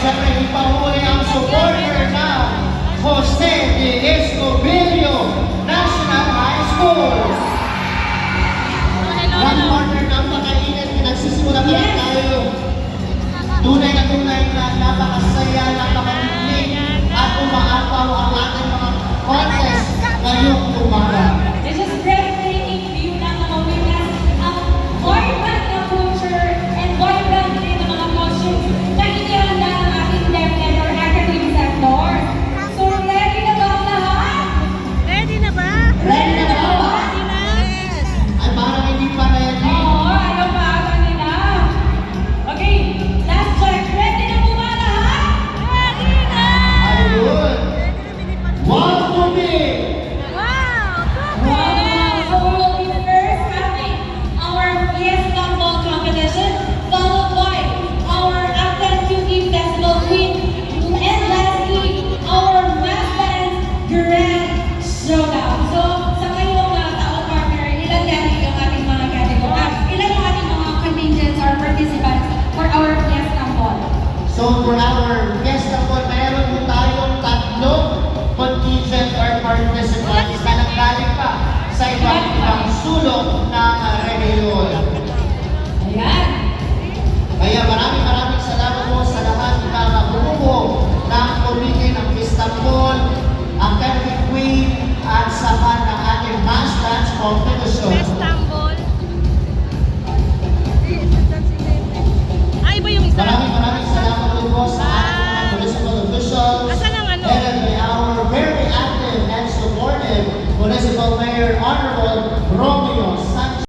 siyempre ipahuli ang supporter na Jose de Escobillo National High School. One partner ng pakainit, pinagsisimula pa rin tayo. Tunay na napakasaya, napakalimig at umaapaw ang ating mga contest ngayong umaga. This is breathtaking view ng mga winners. Ang boy band na culture and boy band din ng mga costumes na inihanda ng ating DepEd or academic sector. So ready na ba ang lahat? Ready na ba? Ready na ba? Ready na? Ay parang hindi pa ready. Oo, ayaw pa kanina. Okay, last check. Ready na po ba lahat? Ready na! Ayun. One to me. Wow! Wow! So we will be first having our Fiesta Ball competition, followed by our Afghan QT Festival Queen, and lastly, our Mass Dance Grand Showdown. So, sa ngayong taong partner, ilan yan yung ating mga category? Ilan yung ating mga contingents or participants for our Fiesta Ball? So for our Fiesta Ball, meron po tayong tatlong contingent or participants na nanggaling pa sa ibang sulok ng rehiyon. Ayan. Kaya maraming salamat po sa lahat na bumubuo ng komite ng Fiesta Ball, Academy Queen, at sama ng ating mass dance competition. Istanbul. Ay, iba yung isa. Maraming salamat po sa ating mga municipal officials. Asan ang ano? Headed by our very active and supportive Municipal Mayor Honorable Romeo